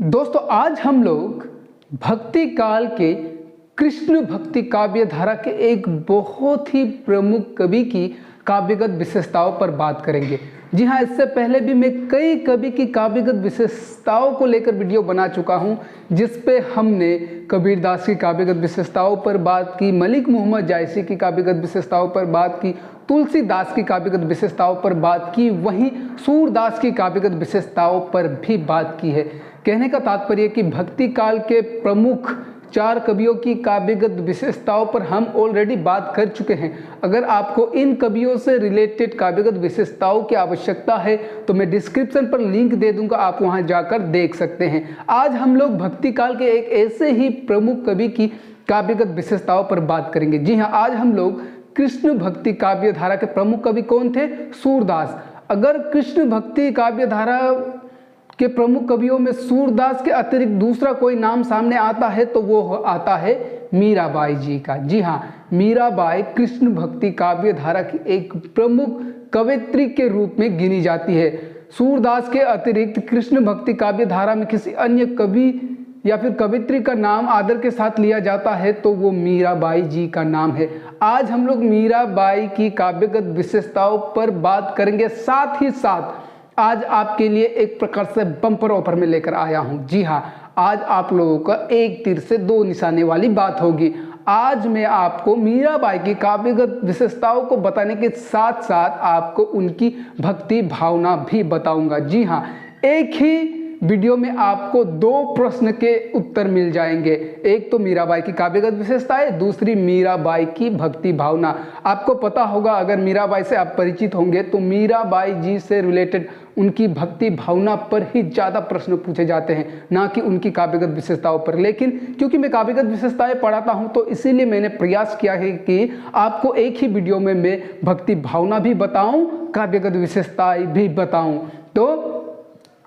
दोस्तों आज हम लोग भक्ति काल के कृष्ण भक्ति काव्य धारा के एक बहुत ही प्रमुख कवि की काव्यगत विशेषताओं पर बात करेंगे। जी हाँ, इससे पहले भी मैं कई कवि की काव्यगत विशेषताओं को लेकर वीडियो बना चुका हूँ, जिस पे हमने कबीरदास की काव्यगत विशेषताओं पर बात की, मलिक मोहम्मद जायसी की काव्यगत विशेषताओं पर बात की, तुलसीदास की काव्यगत विशेषताओं पर बात की, वहीं सूरदास की काव्यगत विशेषताओं पर भी बात की है। कहने का तात्पर्य कि भक्ति काल के प्रमुख 4 कवियों की काव्यगत विशेषताओं पर हम ऑलरेडी बात कर चुके हैं। अगर आपको इन कवियों से रिलेटेड काव्यगत विशेषताओं की आवश्यकता है तो मैं डिस्क्रिप्शन पर लिंक दे दूंगा, आप वहां जाकर देख सकते हैं। आज हम लोग भक्ति काल के एक ऐसे ही प्रमुख कवि की काव्यगत विशेषताओं पर बात करेंगे। जी हाँ, आज हम लोग कृष्ण भक्ति काव्य धारा के प्रमुख कवि कौन थे? सूरदास। अगर कृष्ण भक्ति काव्य धारा के प्रमुख कवियों में सूरदास के अतिरिक्त दूसरा कोई नाम सामने आता है तो वो आता है मीराबाई जी का। जी हाँ, मीराबाई कृष्ण भक्ति काव्य धारा की एक प्रमुख कवयित्री के रूप में गिनी जाती है। सूरदास के अतिरिक्त कृष्ण भक्ति काव्य धारा में किसी अन्य कवि या फिर कवयित्री का नाम आदर के साथ लिया जाता है तो वो मीराबाई जी का नाम है। आज हम लोग मीराबाई की काव्यगत विशेषताओं पर बात करेंगे, साथ ही साथ आज आपके लिए एक प्रकार से बम्पर ऑफर में लेकर आया हूं। जी हाँ, आज आप लोगों का एक तीर से 2 निशाने वाली बात होगी। आज मैं आपको मीराबाई की काव्यगत विशेषताओं को बताने के साथ साथ आपको उनकी भक्ति भावना भी बताऊंगा। जी हाँ, एक ही वीडियो में आपको 2 प्रश्न के उत्तर मिल जाएंगे। एक तो मीराबाई की काव्यगत विशेषताएं, दूसरी मीराबाई की भक्ति भावना। आपको पता होगा, अगर मीराबाई से आप परिचित होंगे तो मीराबाई जी से रिलेटेड उनकी भक्ति भावना पर ही ज़्यादा प्रश्न पूछे जाते हैं, ना कि उनकी काव्यगत विशेषताओं पर। लेकिन क्योंकि मैं काव्यगत विशेषताएं पढ़ाता हूं तो इसीलिए मैंने प्रयास किया है कि आपको एक ही वीडियो में मैं भक्ति भावना भी बताऊं, काव्यगत विशेषताएं भी बताऊं। तो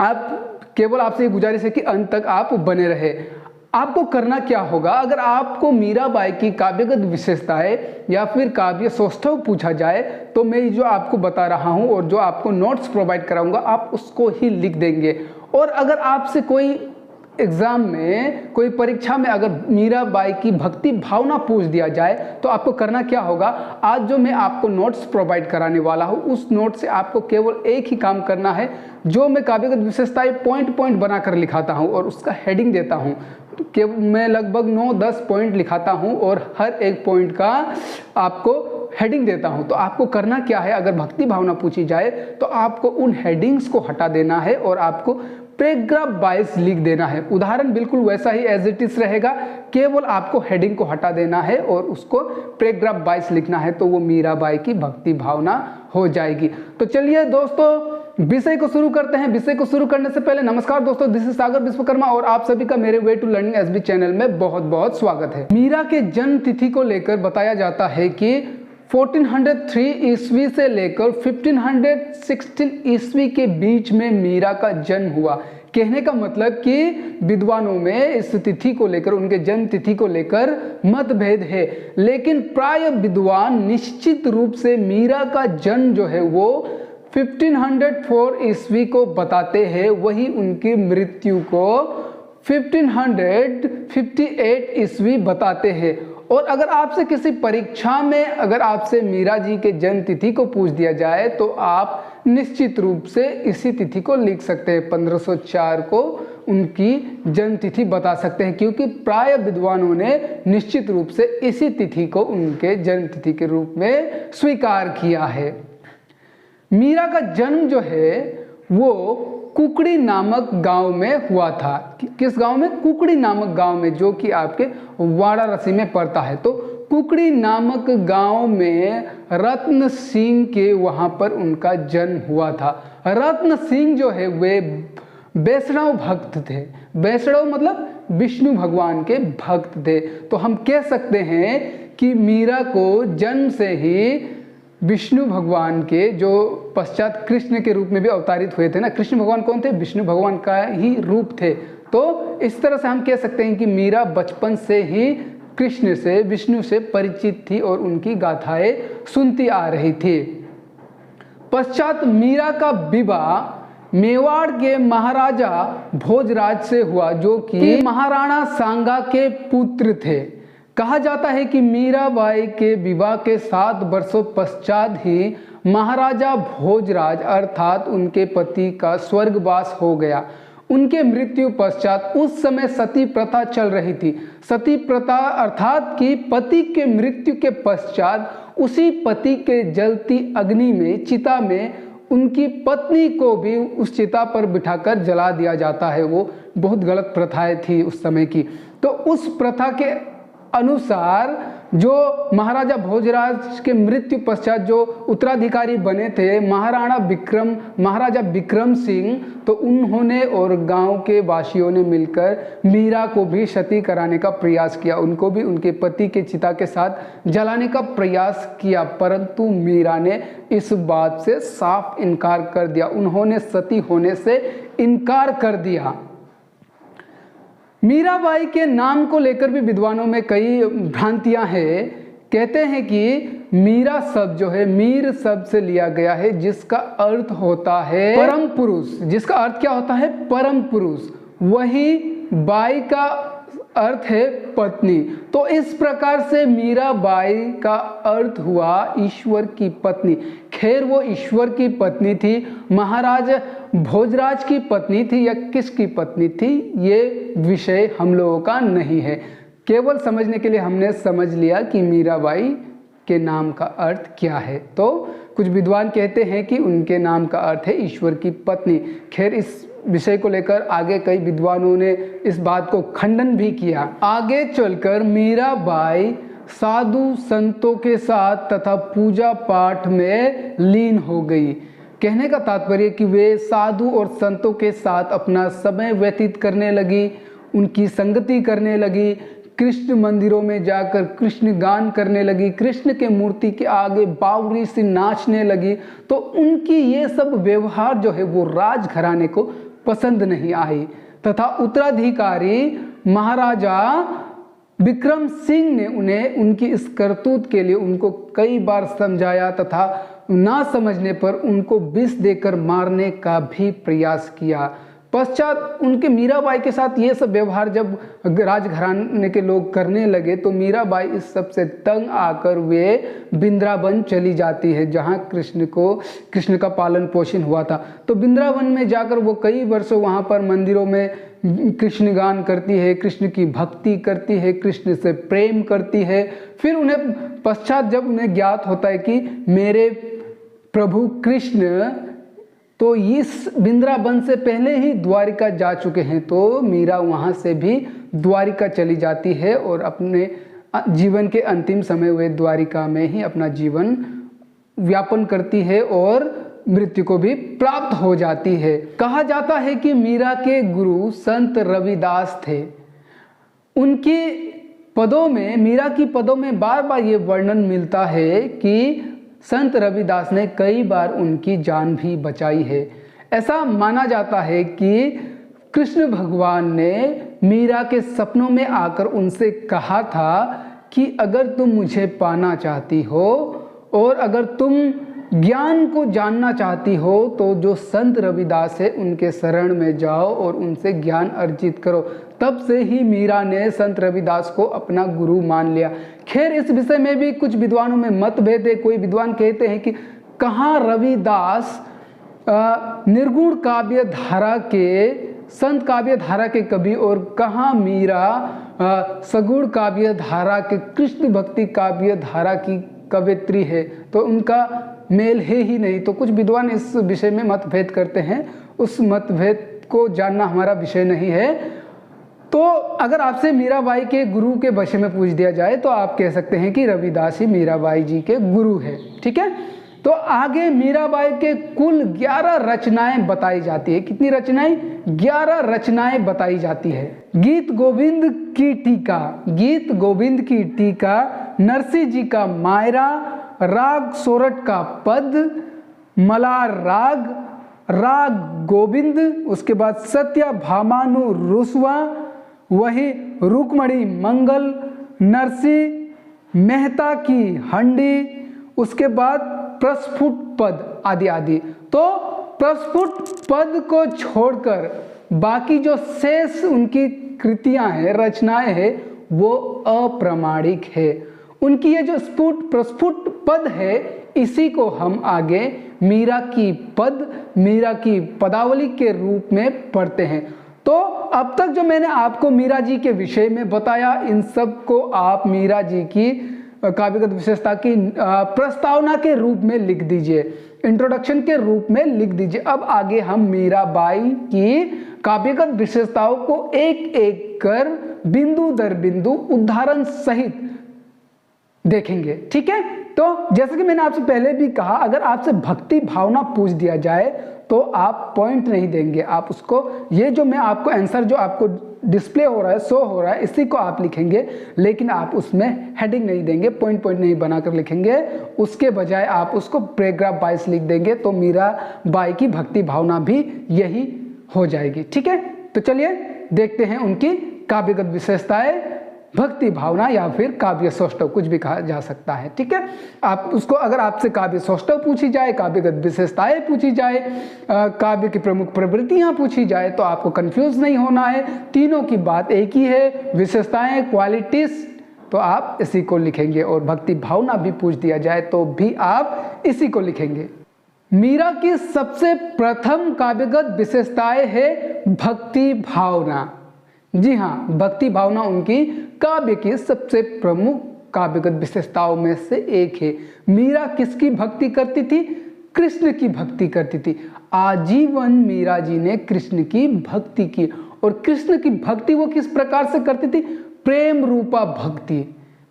आप केवल आपसे ये गुजारिश है कि अंत तक आप बने रहे। आपको करना क्या होगा, अगर आपको मीराबाई की काव्यगत विशेषताएं या फिर काव्य सौष्ठव पूछा जाए तो मैं जो आपको बता रहा हूं और जो आपको नोट्स प्रोवाइड कराऊंगा आप उसको ही लिख देंगे। और अगर आपसे कोई एग्जाम में, कोई परीक्षा में अगर मीराबाई की भक्ति भावना पूछ दिया जाए तो आपको करना क्या होगा, आज जो मैं आपको नोट्स प्रोवाइड कराने वाला हूं उस नोट से आपको केवल एक ही काम करना है। जो मैं काव्यगत विशेषताएं पॉइंट पॉइंट बनाकर लिखाता हूं और उसका हेडिंग देता हूं, तो मैं लगभग 9-10 पॉइंट लिखाता हूं और हर एक पॉइंट का आपको हेडिंग देता हूं। तो आपको करना क्या है, अगर भक्ति भावना पूछी जाए तो आपको उन हेडिंग्स को हटा देना है और आपको पैराग्राफ वाइज लिख देना है। उदाहरण बिल्कुल वैसा ही एज इट इज रहेगा, केवल आपको हेडिंग को हटा देना है और उसको पैराग्राफ वाइज लिखना है, तो वो मीराबाई की भक्ति भावना हो जाएगी। तो चलिए दोस्तों, विषय को शुरू करते हैं। विषय को शुरू करने से पहले नमस्कार दोस्तों, दिस इज सागर विश्वकर्मा और आप सभी का मेरे way to learning SB channel में बहुत बहुत स्वागत है। मीरा के जन्म तिथि को लेकर बताया जाता है कि 1403 ईस्वी से लेकर 1516 ईस्वी के बीच में मीरा का जन्म हुआ। कहने का मतलब कि विद्वानों में इस तिथि को लेकर, उनके जन्म तिथि को लेकर मतभेद है, लेकिन प्राय विद्वान निश्चित रूप से मीरा का जन्म जो है वो 1504 ईस्वी को बताते हैं। वही उनकी मृत्यु को 1558 ईस्वी बताते हैं। और अगर आपसे किसी परीक्षा में अगर आपसे मीरा जी के जन्म तिथि को पूछ दिया जाए तो आप निश्चित रूप से इसी तिथि को लिख सकते हैं, 1504 को उनकी जन्म तिथि बता सकते हैं, क्योंकि प्राय विद्वानों ने निश्चित रूप से इसी तिथि को उनके जन्म तिथि के रूप में स्वीकार किया है। मीरा का जन्म जो है वो कुकड़ी नामक गांव में हुआ था। किस गांव में? कुकड़ी नामक गांव में, जो कि आपके वाराणसी में पड़ता है। तो कुकड़ी नामक गांव में रत्न सिंह के वहां पर उनका जन्म हुआ था। रत्न सिंह जो है वे वैष्णव भक्त थे। वैष्णव मतलब विष्णु भगवान के भक्त थे। तो हम कह सकते हैं कि मीरा को जन्म से ही विष्णु भगवान के, जो पश्चात कृष्ण के रूप में भी अवतारित हुए थे ना, कृष्ण भगवान कौन थे? विष्णु भगवान का ही रूप थे। तो इस तरह से हम कह सकते हैं कि मीरा बचपन से ही कृष्ण से, विष्णु से परिचित थी और उनकी गाथाएं सुनती आ रही थी। पश्चात मीरा का विवाह मेवाड़ के महाराजा भोजराज से हुआ, जो कि महाराणा सांगा के पुत्र थे। कहा जाता है कि मीराबाई के विवाह के 7 वर्षों पश्चात ही महाराजा भोजराज अर्थात उनके पति का स्वर्गवास हो गया। उनके मृत्यु पश्चात उस समय सती प्रथा चल रही थी। सती प्रथा अर्थात कि पति के मृत्यु के पश्चात उसी पति के जलती अग्नि में, चिता में उनकी पत्नी को भी उस चिता पर बिठाकर जला दिया जाता है। वो बहुत गलत प्रथाएं थी उस समय की। तो उस प्रथा के अनुसार जो महाराजा भोजराज के मृत्यु पश्चात जो उत्तराधिकारी बने थे महाराजा विक्रम सिंह, तो उन्होंने और गांव के वासियों ने मिलकर मीरा को भी सती कराने का प्रयास किया। उनको भी उनके पति के चिता के साथ जलाने का प्रयास किया, परंतु मीरा ने इस बात से साफ इनकार कर दिया। उन्होंने सती होने से इनकार कर दिया। मीराबाई के नाम को लेकर भी विद्वानों में कई भ्रांतियां हैं। कहते हैं कि मीरा शब्द जो है मीर शब्द से लिया गया है, जिसका अर्थ होता है परम पुरुष। जिसका अर्थ क्या होता है? परम पुरुष। वही बाई का अर्थ है पत्नी। तो इस प्रकार से मीराबाई का अर्थ हुआ ईश्वर की पत्नी। खैर वो ईश्वर की पत्नी थी, महाराज भोजराज की पत्नी थी या किसकी पत्नी थी, ये विषय हम लोगों का नहीं है। केवल समझने के लिए हमने समझ लिया कि मीराबाई के नाम का अर्थ क्या है। तो कुछ विद्वान कहते हैं कि उनके नाम का अर्थ है ईश्वर की पत्नी। खैर इस विषय को लेकर आगे कई विद्वानों ने इस बात को खंडन भी किया। आगे चलकर मीराबाई साधु संतों के साथ तथा पूजा पाठ में लीन हो गई। कहने का तात्पर्य कि वे साधु और संतों के साथ अपना समय व्यतीत करने लगी, उनकी संगति करने लगी, कृष्ण मंदिरों में जाकर कृष्ण गान करने लगी, कृष्ण के मूर्ति के आगे बावरी से नाचने लगी। तो उनकी ये सब व्यवहार जो है वो राजघराने को पसंद नहीं आई तथा उत्तराधिकारी महाराजा विक्रम सिंह ने उन्हें उनकी इस करतूत के लिए उनको कई बार समझाया तथा ना समझने पर उनको विष देकर मारने का भी प्रयास किया। पश्चात उनके मीराबाई के साथ ये सब व्यवहार जब राजघराने के लोग करने लगे तो मीराबाई इस सब से तंग आकर वे वृंदावन चली जाती है, जहाँ कृष्ण का पालन पोषण हुआ था। तो वृंदावन में जाकर वो कई वर्षों वहाँ पर मंदिरों में कृष्ण गान करती है, कृष्ण की भक्ति करती है, कृष्ण से प्रेम करती है। फिर उन्हें पश्चात जब उन्हें ज्ञात होता है कि मेरे प्रभु कृष्ण तो इस वृंदावन से पहले ही द्वारिका जा चुके हैं, तो मीरा वहाँ से भी द्वारिका चली जाती है और अपने जीवन के अंतिम समय वे द्वारिका में ही अपना जीवन व्यापन करती है और मृत्यु को भी प्राप्त हो जाती है। कहा जाता है कि मीरा के गुरु संत रविदास थे। उनकी पदों में, मीरा की पदों में बार बार ये वर्णन मिलता है कि संत रविदास ने कई बार उनकी जान भी बचाई है। ऐसा माना जाता है कि कृष्ण भगवान ने मीरा के सपनों में आकर उनसे कहा था कि अगर तुम मुझे पाना चाहती हो और अगर तुम ज्ञान को जानना चाहती हो तो जो संत रविदास है उनके शरण में जाओ और उनसे ज्ञान अर्जित करो। तब से ही मीरा ने संत रविदास को अपना गुरु मान लिया। खैर इस विषय में भी कुछ विद्वानों में मतभेद है। कोई विद्वान कहते हैं कि कहाँ रविदास निर्गुण काव्य धारा के, संत काव्य धारा के कवि और कहाँ मीरा सगुण काव्य धारा के, कृष्ण भक्ति काव्य धारा की कवयित्री है, तो उनका मेल है ही नहीं। तो कुछ विद्वान इस विषय में मतभेद करते हैं, उस मतभेद को जानना हमारा विषय नहीं है। तो अगर आपसे मीराबाई के गुरु के विषय में पूछ दिया जाए तो आप कह सकते हैं कि रविदास ही मीराबाई जी के गुरु है। ठीक है, तो आगे मीराबाई के कुल 11 रचनाएं बताई जाती है। कितनी रचनाएं? 11 रचनाएं बताई जाती है। गीत गोविंद की टीका, गीत गोविंद की टीका, नरसिंह जी का मायरा, राग सोरठ का पद, मलार राग, राग गोविंद, उसके बाद सत्या भामानु रुस्वा, वही रुक्मणी मंगल, नरसिंह मेहता की हंडी, उसके बाद प्रस्फुट पद आदि आदि। तो प्रस्फुट पद को छोड़कर बाकी जो शेष उनकी कृतियां हैं, रचनाएं हैं, वो अप्रामाणिक है। उनकी ये जो प्रस्फुट पद है, इसी को हम आगे मीरा की पद, मीरा की पदावली के रूप में पढ़ते हैं। तो अब तक जो मैंने आपको मीरा जी के विषय में बताया, इन सब को आप मीरा जी की काव्यगत विशेषता की प्रस्तावना के रूप में लिख दीजिए, इंट्रोडक्शन के रूप में लिख दीजिए। अब आगे हम मीराबाई की काव्यगत विशेषताओं को एक एक कर बिंदु दर बिंदु उदाहरण सहित देखेंगे, ठीक है। तो जैसे कि मैंने आपसे पहले भी कहा, अगर आपसे भक्ति भावना पूछ दिया जाए तो आप पॉइंट नहीं देंगे, आप उसको, ये जो मैं आपको आंसर जो आपको डिस्प्ले हो रहा है, शो हो रहा है, इसी को आप लिखेंगे, लेकिन आप उसमें हेडिंग नहीं देंगे, पॉइंट पॉइंट नहीं बनाकर लिखेंगे। उसके बजाय आप उसको पैराग्राफ वाइज लिख देंगे, तो मीराबाई की भक्ति भावना भी यही हो जाएगी, ठीक है। तो चलिए देखते हैं उनकी काव्यगत विशेषताएं, भक्ति भावना या फिर काव्य सौष्ठव, कुछ भी कहा जा सकता है, ठीक है। आप उसको, अगर आपसे काव्य सौष्ठव पूछी जाए, काव्यगत विशेषताएं पूछी जाए, काव्य की प्रमुख प्रवृत्तियां पूछी जाए, तो आपको कंफ्यूज नहीं होना है, तीनों की बात एक ही है, विशेषताएं, क्वालिटीज, तो आप इसी को लिखेंगे। और भक्ति भावना भी पूछ दिया जाए तो भी आप इसी को लिखेंगे। मीरा की सबसे प्रथम काव्यगत विशेषताएं है भक्ति भावना। जी हाँ, भक्ति भावना उनकी काव्य की सबसे प्रमुख काव्यगत विशेषताओं में से एक है। मीरा किसकी भक्ति करती थी? कृष्ण की भक्ति करती थी। आजीवन मीरा जी ने कृष्ण की भक्ति की। और कृष्ण की भक्ति वो किस प्रकार से करती थी? प्रेम रूपा भक्ति।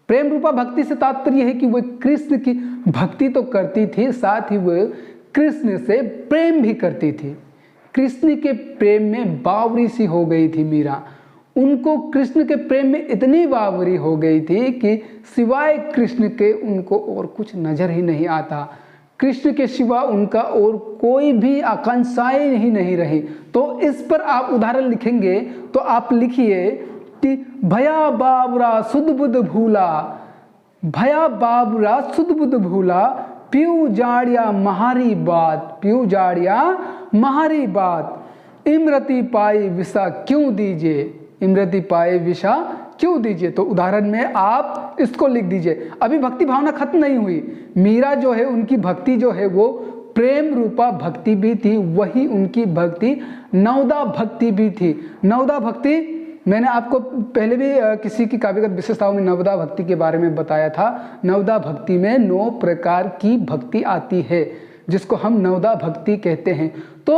प्रेम रूपा भक्ति से तात्पर्य है कि वो कृष्ण की भक्ति तो करती थी, साथ ही वो कृष्ण से प्रेम भी करती थी। कृष्ण के प्रेम में बावरी सी हो गई थी मीरा। उनको कृष्ण के प्रेम में इतनी बावरी हो गई थी कि सिवाय कृष्ण के उनको और कुछ नजर ही नहीं आता। कृष्ण के सिवा उनका और कोई भी आकांक्षाएं ही नहीं रही। तो इस पर आप उदाहरण लिखेंगे तो आप लिखिए कि भया बाबरा सुध बुध भूला, भया बाबरा सुध बुध भूला, पीऊ जाड़िया महारी बात, पीऊ जाड़िया महारी बात, इमरती पाई विषा क्यों दीजिए, इमरती पाए विषा क्यों दीजिए। तो उदाहरण में आप इसको लिख दीजिए। अभी भक्ति भावना खत्म नहीं हुई। मीरा जो है, उनकी भक्ति जो है वो प्रेम रूपा भक्ति भी थी, वही उनकी भक्ति नवदा भक्ति भी थी। नवदा भक्ति मैंने आपको पहले भी किसी की काव्यगत विशेषताओं में नवदा भक्ति के बारे में बताया था। नवदा भक्ति में 9 प्रकार की भक्ति आती है, जिसको हम नवदा भक्ति कहते हैं। तो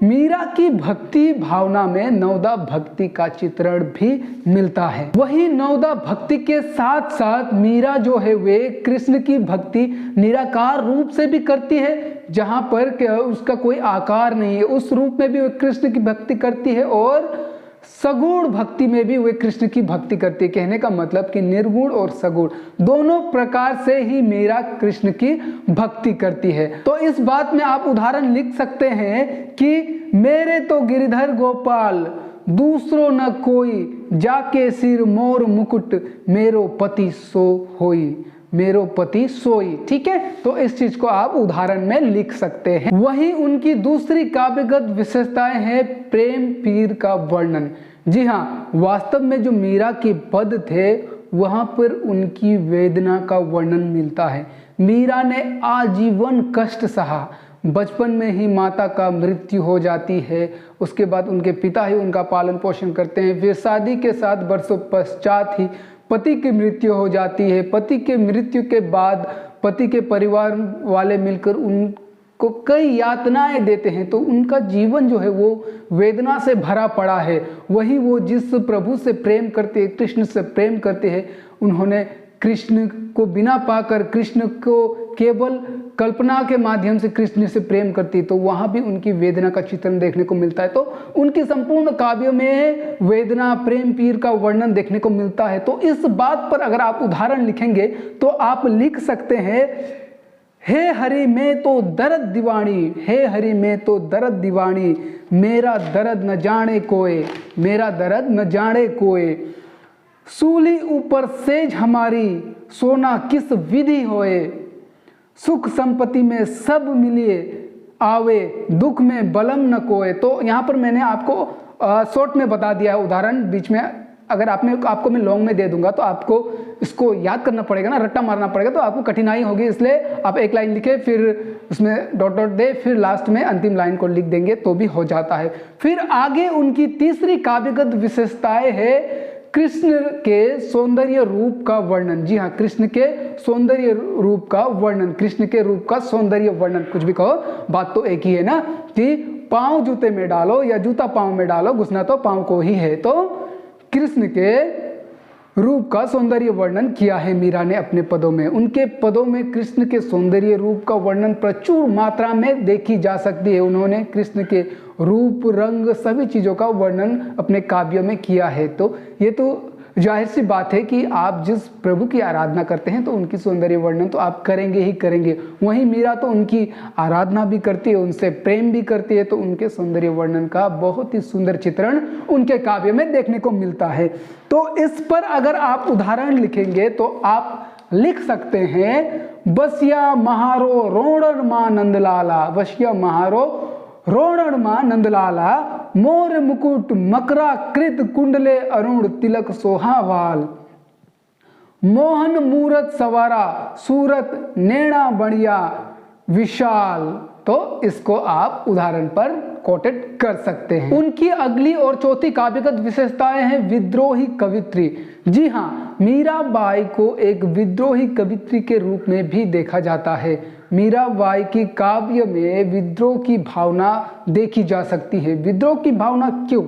मीरा की भक्ति भावना में नवदा भक्ति का चित्रण भी मिलता है। वही नवदा भक्ति के साथ साथ मीरा जो है वे कृष्ण की भक्ति निराकार रूप से भी करती है, जहां पर उसका कोई आकार नहीं है, उस रूप में भी वे कृष्ण की भक्ति करती है, और सगुण भक्ति में भी वे कृष्ण की भक्ति करती है। कहने का मतलब कि निर्गुण और सगुण दोनों प्रकार से ही मीरा कृष्ण की भक्ति करती है। तो इस बात में आप उदाहरण लिख सकते हैं कि मेरे तो गिरिधर गोपाल दूसरो न कोई, जाके सिर मोर मुकुट मेरो पति सो होई, मेरो पति सोई। ठीक है, तो इस चीज को आप उदाहरण में लिख सकते हैं। वहीं उनकी दूसरी काव्यगत विशेषताएं हैं प्रेम पीर का वर्णन। जी हाँ, वास्तव में जो मीरा के पद थे वहां पर उनकी वेदना का वर्णन मिलता है। मीरा ने आजीवन कष्ट सहा। बचपन में ही माता का मृत्यु हो जाती है, उसके बाद उनके पिता ही उनका पालन पोषण करते हैं, फिर शादी के 7 वर्षों पश्चात ही पति की मृत्यु हो जाती है। पति के मृत्यु के बाद पति के परिवार वाले मिलकर उनको कई यातनाएं देते हैं, तो उनका जीवन जो है वो वेदना से भरा पड़ा है। वही वो जिस प्रभु से प्रेम करते हैं, कृष्ण से प्रेम करते हैं, उन्होंने कृष्ण को बिना पाकर कृष्ण को केवल कल्पना के माध्यम से कृष्ण से प्रेम करती, तो वहाँ भी उनकी वेदना का चित्रण देखने को मिलता है। तो उनकी संपूर्ण काव्यों में वेदना प्रेम पीर का वर्णन देखने को मिलता है। तो इस बात पर अगर आप उदाहरण लिखेंगे तो आप लिख सकते हैं, हे हरि में तो दर्द दीवानी, हे हरि में तो दर्द दीवानी, मेरा दर्द न जाने कोई, मेरा दर्द न जाने कोई, सूली ऊपर सेज हमारी, सोना किस विधि होए, सुख संपत्ति में सब मिलिए, आवे, दुख में बलम न कोय। तो यहाँ पर मैंने आपको शॉर्ट में बता दिया है उदाहरण, बीच में अगर आपको मैं लॉन्ग में दे दूंगा तो आपको इसको याद करना पड़ेगा ना, रट्टा मारना पड़ेगा, तो आपको कठिनाई होगी। इसलिए आप एक लाइन लिखे, फिर उसमें डॉट डॉट दे, फिर लास्ट में अंतिम लाइन को लिख देंगे तो भी हो जाता है। फिर आगे उनकी तीसरी काव्यगत विशेषताएं है कृष्ण के सौंदर्य रूप का वर्णन। जी हाँ, कृष्ण के सौंदर्य रूप का वर्णन, कृष्ण के रूप का सौंदर्य वर्णन, कुछ भी कहो बात तो एक ही है ना, कि पांव जूते में डालो या जूता पांव में डालो, घुसना तो पांव को ही है। तो कृष्ण के रूप का सौंदर्य वर्णन किया है मीरा ने अपने पदों में। उनके पदों में कृष्ण के सौंदर्य रूप का वर्णन प्रचुर मात्रा में देखी जा सकती है। उन्होंने कृष्ण के रूप, रंग, सभी चीज़ों का वर्णन अपने काव्यों में किया है। तो ये तो जाहिर सी बात है कि आप जिस प्रभु की आराधना करते हैं तो उनकी सौंदर्य वर्णन तो आप करेंगे ही करेंगे। वहीं मीरा तो उनकी आराधना भी करती है, उनसे प्रेम भी करती है, तो उनके सौंदर्य वर्णन का बहुत ही सुंदर चित्रण उनके काव्य में देखने को मिलता है। तो इस पर अगर आप उदाहरण लिखेंगे तो आप लिख सकते हैं, बसिया महारो रोणर मां नंदलाला, बसिया महारो रोणर मां नंदलाला, मोर मुकुट मकरा कृत कुंडले अरुण तिलक सोहावाल, मोहन मूरत सवारा सूरत नैना बढ़िया विशाल। तो इसको आप उदाहरण पर कोटेड कर सकते हैं। उनकी अगली और चौथी काव्यगत विशेषताएं हैं विद्रोही कवित्री। जी हाँ, मीराबाई को एक विद्रोही कवित्री के रूप में भी देखा जाता है। मीराबाई की काव्य में विद्रोह की भावना देखी जा सकती है। विद्रोह की भावना क्यों?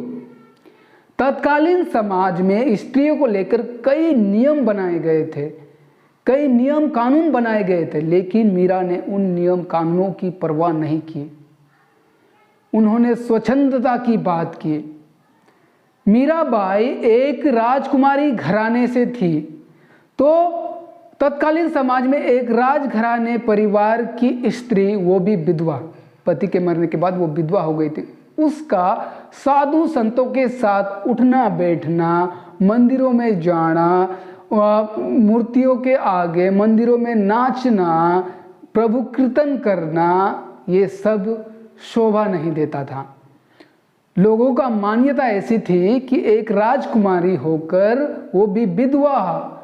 तत्कालीन समाज में स्त्रियों को लेकर कई नियम बनाए गए थे, कई नियम कानून बनाए गए थे, लेकिन मीरा ने उन नियम कानूनों की परवाह नहीं की। उन्होंने स्वच्छंदता की बात की। मीराबाई एक राजकुमारी घराने से थी, तो तत्कालीन समाज में एक राजघराने परिवार की स्त्री, वो भी विधवा, पति के मरने के बाद वो विधवा हो गई थी, उसका साधु संतों के साथ उठना बैठना, मंदिरों में जाना, मूर्तियों के आगे मंदिरों में नाचना, प्रभु कीर्तन करना, ये सब शोभा नहीं देता था। लोगों का मान्यता ऐसी थी कि एक राजकुमारी होकर वो भी विधवा,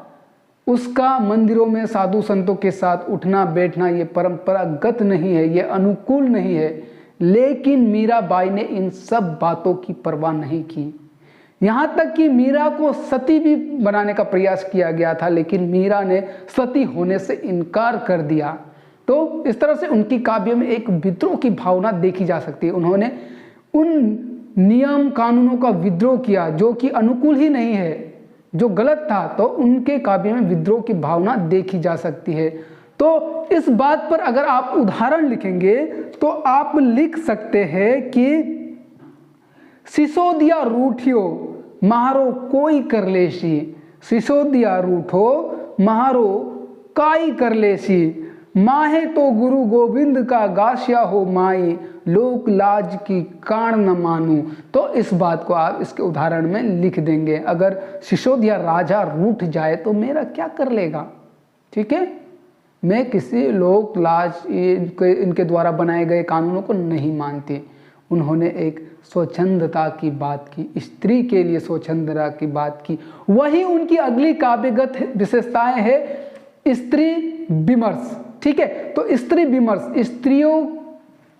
उसका मंदिरों में साधु संतों के साथ उठना बैठना ये परंपरागत नहीं है, ये अनुकूल नहीं है। लेकिन मीराबाई ने इन सब बातों की परवाह नहीं की। यहाँ तक कि मीरा को सती भी बनाने का प्रयास किया गया था, लेकिन मीरा ने सती होने से इनकार कर दिया। तो इस तरह से उनकी काव्य में एक विद्रोह की भावना देखी जा सकती है। उन्होंने उन नियम कानूनों का विद्रोह किया जो कि अनुकूल ही नहीं है, जो गलत था, तो उनके काव्य में विद्रोह की भावना देखी जा सकती है। तो इस बात पर अगर आप उदाहरण लिखेंगे तो आप लिख सकते हैं कि सिसोदिया रूठियो महारो कोई कर लेसी, सिसोदिया रूठो महारो काई कर लेसी, माहे तो गुरु गोविंद का गाशिया हो माई, लोक लाज की कान न मानू। तो इस बात को आप इसके उदाहरण में लिख देंगे। अगर सिसोदिया राजा रूठ जाए तो मेरा क्या कर लेगा, ठीक है। मैं किसी लोक लाज इनके द्वारा बनाए गए कानूनों को नहीं मानती। उन्होंने एक स्वच्छंदता की बात की, स्त्री के लिए स्वच्छंदता की बात की। वही उनकी अगली काव्यगत विशेषताएं है स्त्री विमर्श, ठीक है। तो स्त्री विमर्श, स्त्रियों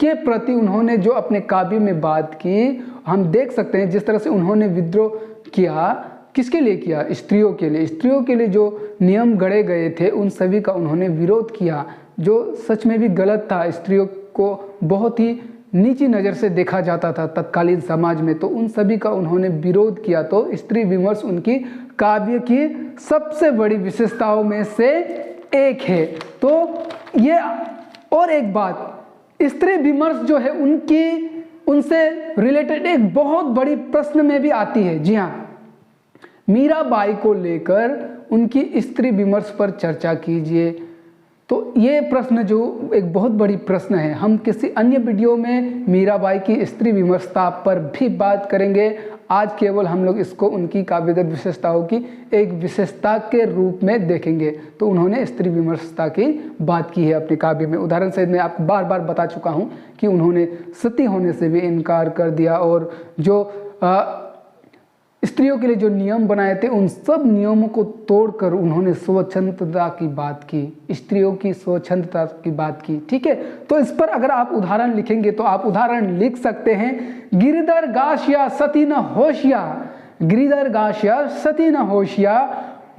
के प्रति उन्होंने जो अपने काव्य में बात की, हम देख सकते हैं जिस तरह से उन्होंने विद्रोह किया। किसके लिए किया? स्त्रियों के लिए। स्त्रियों के लिए जो नियम गढ़े गए थे उन सभी का उन्होंने विरोध किया, जो सच में भी गलत था। स्त्रियों को बहुत ही नीची नज़र से देखा जाता था तत्कालीन समाज में, तो उन सभी का उन्होंने विरोध किया। तो स्त्री विमर्श उनकी काव्य की सबसे बड़ी विशेषताओं में से एक है। तो ये और एक बात, स्त्री विमर्श जो है उनसे रिलेटेड एक बहुत बड़ी प्रश्न में भी आती है। जी हाँ, मीराबाई को लेकर उनकी स्त्री विमर्श पर चर्चा कीजिए। तो ये प्रश्न जो एक बहुत बड़ी प्रश्न है, हम किसी अन्य वीडियो में मीराबाई की स्त्री विमर्शता पर भी बात करेंगे। आज केवल हम लोग इसको उनकी काव्यगत विशेषताओं की एक विशेषता के रूप में देखेंगे। तो उन्होंने स्त्री विमर्शता की बात की है अपने काव्य में। उदाहरण सहित मैं आपको बार बार बता चुका हूँ कि उन्होंने सती होने से भी इनकार कर दिया, और जो स्त्रियों के लिए जो नियम बनाए थे उन सब नियमों को तोड़कर उन्होंने स्वच्छंदता की बात की, स्त्रियों की स्वच्छंदता की बात की। ठीक है, तो इस पर अगर आप उदाहरण लिखेंगे तो आप उदाहरण लिख सकते हैं, गिरिधर गाशिया सती न होशिया, गिरिधर गाशिया सती न होशिया,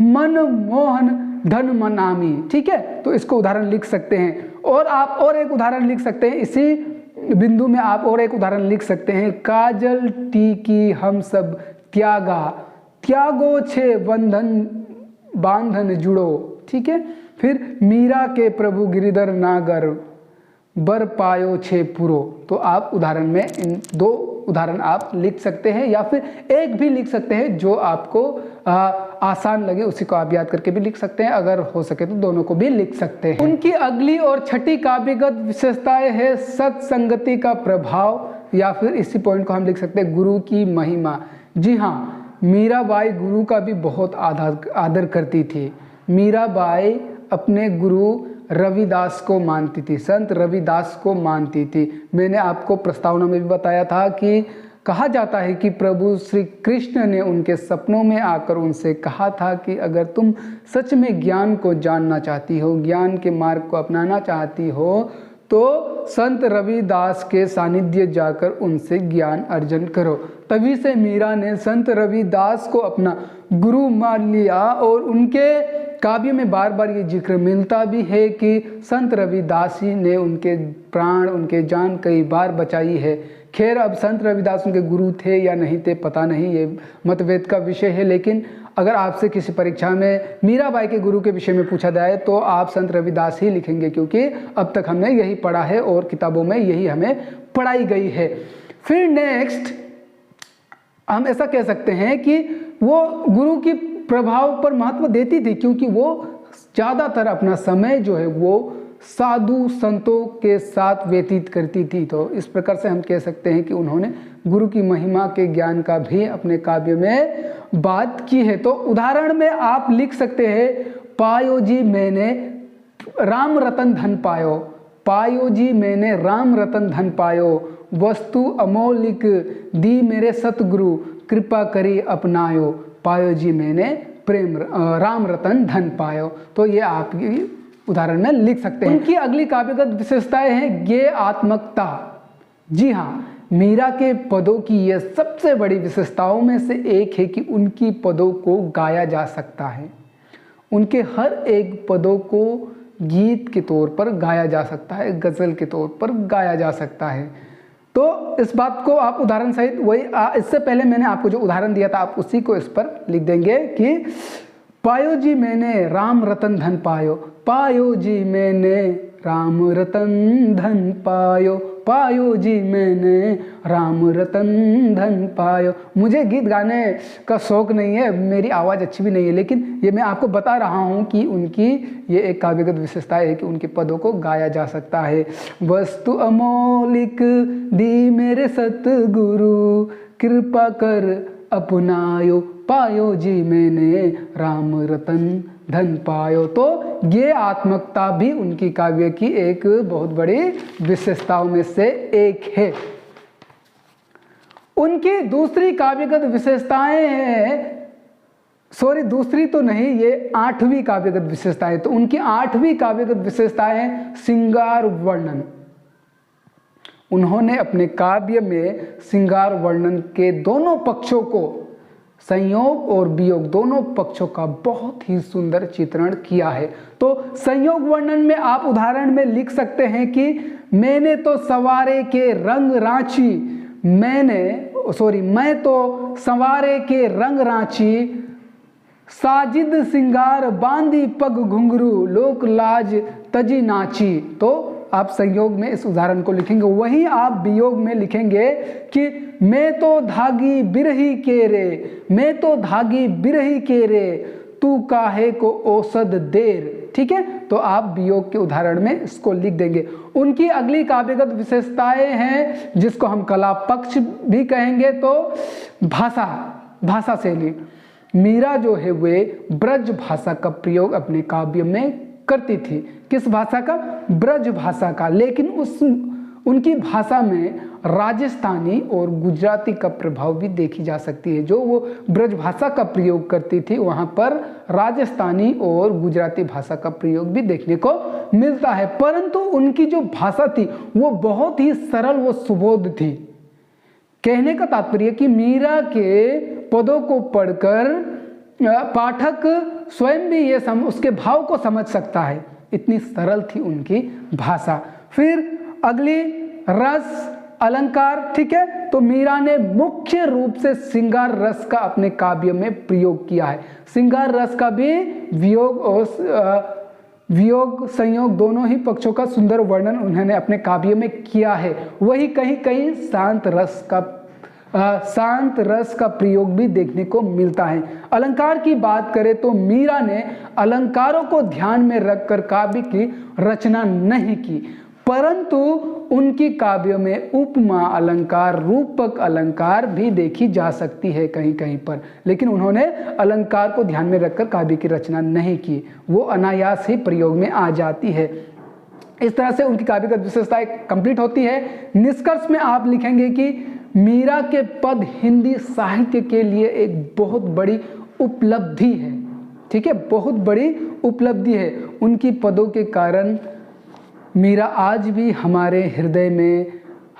मन मोहन धन मनामी। ठीक है, तो इसको उदाहरण लिख सकते हैं। और आप और एक उदाहरण लिख सकते हैं, इसी बिंदु में आप और एक उदाहरण लिख सकते हैं, काजल टीकी हम सब त्यागा, त्यागो छे बंधन बांधन जुड़ो। ठीक है, फिर मीरा के प्रभु गिरिधर नागर, बर पायो छे पुरो। तो आप उदाहरण में इन दो उदाहरण आप लिख सकते हैं, या फिर एक भी लिख सकते हैं जो आपको आसान लगे, उसी को आप याद करके भी लिख सकते हैं। अगर हो सके तो दोनों को भी लिख सकते हैं। उनकी अगली और छठी काव्यगत विशेषताएं है सत्संगति का प्रभाव, या फिर इसी पॉइंट को हम लिख सकते हैं गुरु की महिमा। जी हाँ, मीराबाई गुरु का भी बहुत आदर करती थी। मीराबाई अपने गुरु रविदास को मानती थी, संत रविदास को मानती थी। मैंने आपको प्रस्तावना में भी बताया था कि कहा जाता है कि प्रभु श्री कृष्ण ने उनके सपनों में आकर उनसे कहा था कि अगर तुम सच में ज्ञान को जानना चाहती हो, ज्ञान के मार्ग को अपनाना चाहती हो, तो संत रविदास के सानिध्य जाकर उनसे ज्ञान अर्जन करो। तभी से मीरा ने संत रविदास को अपना गुरु मान लिया, और उनके काव्य में बार बार ये जिक्र मिलता भी है कि संत रविदास ही ने उनके प्राण, उनके जान कई बार बचाई है। खैर, अब संत रविदास उनके गुरु थे या नहीं थे पता नहीं, ये मतभेद का विषय है। लेकिन अगर आपसे किसी परीक्षा में मीराबाई के गुरु के विषय में पूछा जाए तो आप संत रविदास ही लिखेंगे, क्योंकि अब तक हमने यही पढ़ा है और किताबों में यही हमें पढ़ाई गई है। फिर नेक्स्ट हम ऐसा कह सकते हैं कि वो गुरु की प्रभाव पर महत्व देती थी, क्योंकि वो ज़्यादातर अपना समय जो है वो साधु संतों के साथ व्यतीत करती थी। तो इस प्रकार से हम कह सकते हैं कि उन्होंने गुरु की महिमा के ज्ञान का भी अपने काव्य में बात की है। तो उदाहरण में आप लिख सकते हैं, पायो जी मैंने राम रतन धन पायो, पायो जी मैंने राम रतन धन पायो, वस्तु अमौलिक दी मेरे सतगुरु, कृपा करी अपनायो, पायो जी मैंने प्रेम राम रतन धन पायो। तो ये आप उदाहरण में लिख सकते हैं। उनकी अगली काव्यगत विशेषताएं हैं ज्ञेयात्मकता। जी हाँ, मीरा के पदों की यह सबसे बड़ी विशेषताओं में से एक है कि उनकी पदों को गाया जा सकता है। उनके हर एक पदों को गीत के तौर पर गाया जा सकता है, गज़ल के तौर पर गाया जा सकता है। तो इस बात को आप उदाहरण सहित वही इससे पहले मैंने आपको जो उदाहरण दिया था आप उसी को इस पर लिख देंगे कि पायो जी मैंने राम रतन धन पायो, पायो जी मैंने राम रतन धन पायो, पायो जी मैंने राम रतन धन पायो। मुझे गीत गाने का शौक़ नहीं है, मेरी आवाज़ अच्छी भी नहीं है, लेकिन ये मैं आपको बता रहा हूँ कि उनकी ये एक काव्यगत विशेषता है कि उनके पदों को गाया जा सकता है। वस्तु अमौलिक दी मेरे सतगुरु, कृपा कर अपनायो, पायो जी मैंने राम रतन धन पायो। तो ये आत्मकता भी उनकी काव्य की एक बहुत बड़ी विशेषताओं में से एक है। उनकी दूसरी काव्यगत विशेषताएं हैं, दूसरी तो नहीं, ये 8वीं काव्यगत विशेषताएं। तो उनकी 8वीं काव्यगत विशेषताएं श्रृंगार वर्णन। उन्होंने अपने काव्य में श्रृंगार वर्णन के दोनों पक्षों को, संयोग और वियोग दोनों पक्षों का बहुत ही सुंदर चित्रण किया है। तो संयोग वर्णन में आप उदाहरण में लिख सकते हैं कि मैंने तो सवारे के रंग रांची, मैं तो सवारे के रंग रांची, साजिद सिंगार बांदी पग घुंघरू, लोक लाज तजी नाची। तो आप संयोग में इस उदाहरण को लिखेंगे। वहीं आप वियोग में लिखेंगे कि मैं तो धागी बिरही के रे, मैं तो धागी बिरही के रे, तू काहे को औसद देर। ठीक है, तो आप वियोग के उदाहरण में इसको लिख देंगे। उनकी अगली काव्यगत विशेषताएं हैं जिसको हम कला पक्ष भी कहेंगे, तो भाषा शैली। मीरा जो है वे ब्रज भाषा का प्रयोग अपने काव्य में करती थी। किस भाषा का? ब्रज भाषा का। लेकिन उनकी भाषा में राजस्थानी और गुजराती का प्रभाव भी देखी जा सकती है। जो वो ब्रज भाषा का प्रयोग करती थी वहाँ पर राजस्थानी और गुजराती भाषा का प्रयोग भी देखने को मिलता है। परंतु उनकी जो भाषा थी वो बहुत ही सरल व सुबोध थी। कहने का तात्पर्य कि मीरा के पदों को पढ़कर पाठक स्वयं भी ये उसके भाव को समझ सकता है, इतनी सरल थी उनकी भाषा। फिर अगली रस अलंकार, ठीक है, तो मीरा ने मुख्य रूप से श्रृंगार रस का अपने काव्य में प्रयोग किया है। श्रृंगार रस का भी वियोग संयोग दोनों ही पक्षों का सुंदर वर्णन उन्होंने अपने काव्य में किया है। वही कहीं कहीं शांत रस का प्रयोग भी देखने को मिलता है। अलंकार की बात करें तो मीरा ने अलंकारों को ध्यान में रखकर काव्य की रचना नहीं की, परंतु उनकी काव्यों में उपमा अलंकार, रूपक अलंकार भी देखी जा सकती है कहीं कहीं पर, लेकिन उन्होंने अलंकार को ध्यान में रखकर काव्य की रचना नहीं की, वो अनायास ही प्रयोग में आ जाती है। इस तरह से उनकी काव्यगत विशेषताएं कंप्लीट होती है। निष्कर्ष में आप लिखेंगे कि मीरा के पद हिंदी साहित्य के लिए एक बहुत बड़ी उपलब्धि है, ठीक है, बहुत बड़ी उपलब्धि है। उनकी पदों के कारण मीरा आज भी हमारे हृदय में,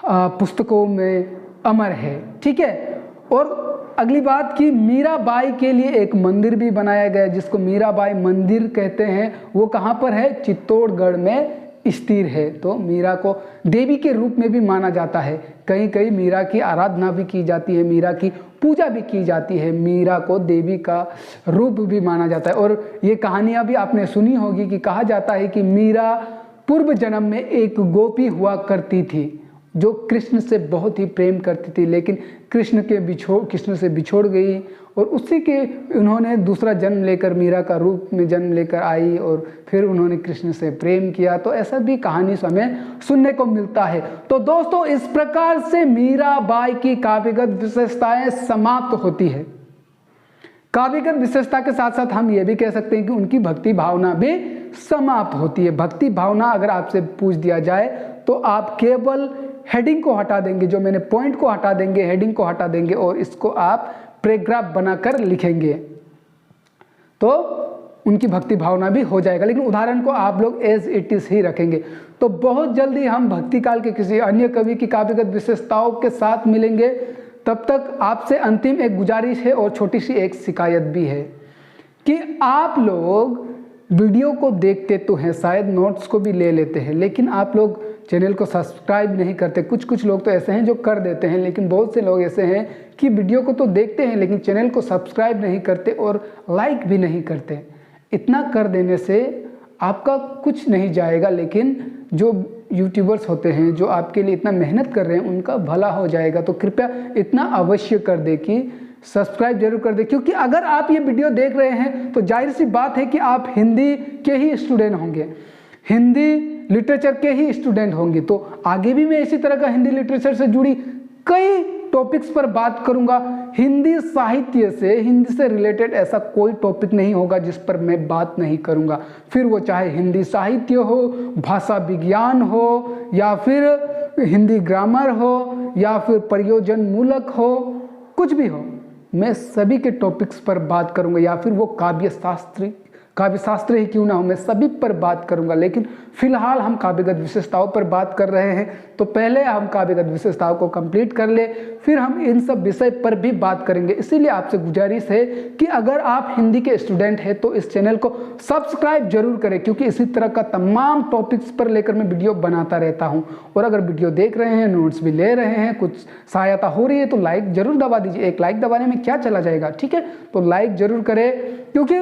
पुस्तकों में अमर है, ठीक है। और अगली बात कि मीराबाई के लिए एक मंदिर भी बनाया गया जिसको मीराबाई मंदिर कहते हैं। वो कहाँ पर है? चित्तौड़गढ़ में स्थिर है। तो मीरा को देवी के रूप में भी माना जाता है। कहीं कहीं मीरा की आराधना भी की जाती है, मीरा की पूजा भी की जाती है, मीरा को देवी का रूप भी माना जाता है। और ये कहानियाँ भी आपने सुनी होगी कि कहा जाता है कि मीरा पूर्व जन्म में एक गोपी हुआ करती थी जो कृष्ण से बहुत ही प्रेम करती थी, लेकिन कृष्ण से बिछोड़ गई और उसी के उन्होंने दूसरा जन्म लेकर मीरा का रूप में जन्म लेकर आई और फिर उन्होंने कृष्ण से प्रेम किया। तो ऐसा भी कहानी हमें सुनने को मिलता है। तो दोस्तों, इस प्रकार से मीराबाई की काव्यगत विशेषताएं समाप्त होती है। काव्यगत विशेषता के साथ साथ हम ये भी कह सकते हैं कि उनकी भक्ति भावना भी समाप्त होती है। भक्ति भावना अगर आपसे पूछ दिया जाए तो आप केवल हेडिंग को हटा देंगे, जो मैंने पॉइंट को हटा देंगे, हेडिंग को हटा देंगे और इसको आप पैराग्राफ बनाकर लिखेंगे तो उनकी भक्ति भावना भी हो जाएगा। लेकिन उदाहरण को आप लोग एज इट इज ही रखेंगे। तो बहुत जल्दी हम भक्ति काल के किसी अन्य कवि की काव्यगत विशेषताओं के साथ मिलेंगे। तब तक आपसे अंतिम एक गुजारिश है और छोटी सी एक शिकायत भी है कि आप लोग वीडियो को देखते तो हैं, शायद नोट्स को भी ले लेते हैं, लेकिन आप लोग चैनल को सब्सक्राइब नहीं करते। कुछ लोग तो ऐसे हैं जो कर देते हैं, लेकिन बहुत से लोग ऐसे हैं कि वीडियो को तो देखते हैं लेकिन चैनल को सब्सक्राइब नहीं करते और लाइक भी नहीं करते। इतना कर देने से आपका कुछ नहीं जाएगा, लेकिन जो यूट्यूबर्स होते हैं जो आपके लिए इतना मेहनत कर रहे हैं उनका भला हो जाएगा। तो कृपया इतना अवश्य कर दे कि सब्सक्राइब जरूर कर दे, क्योंकि अगर आप ये वीडियो देख रहे हैं तो जाहिर सी बात है कि आप हिंदी के ही स्टूडेंट होंगे, हिंदी लिटरेचर के ही स्टूडेंट होंगे। तो आगे भी मैं इसी तरह का हिंदी लिटरेचर से जुड़ी कई टॉपिक्स पर बात करूंगा। हिंदी साहित्य से, हिंदी से रिलेटेड ऐसा कोई टॉपिक नहीं होगा जिस पर मैं बात नहीं करूंगा, फिर वो चाहे हिंदी साहित्य हो, भाषा विज्ञान हो, या फिर हिंदी ग्रामर हो, या फिर प्रयोजन मूलक हो, कुछ भी हो, मैं सभी के टॉपिक्स पर बात करूंगा। या फिर वो काव्यशास्त्र ही क्यों ना हो, मैं सभी पर बात करूंगा। लेकिन फिलहाल हम काव्यगत विशेषताओं पर बात कर रहे हैं, तो पहले हम काव्यगत विशेषताओं को कंप्लीट कर ले, फिर हम इन सब विषय पर भी बात करेंगे। इसीलिए आपसे गुजारिश है कि अगर आप हिंदी के स्टूडेंट हैं तो इस चैनल को सब्सक्राइब जरूर करें, क्योंकि इसी तरह का तमाम टॉपिक्स पर लेकर मैं वीडियो बनाता रहता हूँ। और अगर वीडियो देख रहे हैं, नोट्स भी ले रहे हैं, कुछ सहायता हो रही है तो लाइक जरूर दबा दीजिए। एक लाइक दबाने में क्या चला जाएगा, ठीक है। तो लाइक जरूर करें, क्योंकि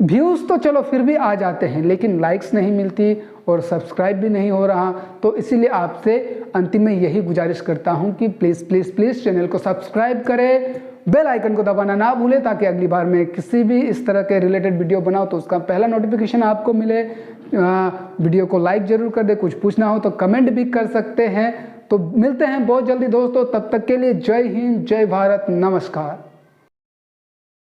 व्यूज़ तो चलो फिर भी आ जाते हैं, लेकिन लाइक्स नहीं मिलती और सब्सक्राइब भी नहीं हो रहा। तो इसीलिए आपसे अंतिम में यही गुजारिश करता हूं कि प्लीज़ प्लीज़ प्लीज़ चैनल को सब्सक्राइब करें, बेल आइकन को दबाना ना भूलें ताकि अगली बार मैं किसी भी इस तरह के रिलेटेड वीडियो बनाऊँ तो उसका पहला नोटिफिकेशन आपको मिले। वीडियो को लाइक ज़रूर कर दे, कुछ पूछना हो तो कमेंट भी कर सकते हैं। तो मिलते हैं बहुत जल्दी दोस्तों, तब तक के लिए जय हिंद, जय भारत, नमस्कार।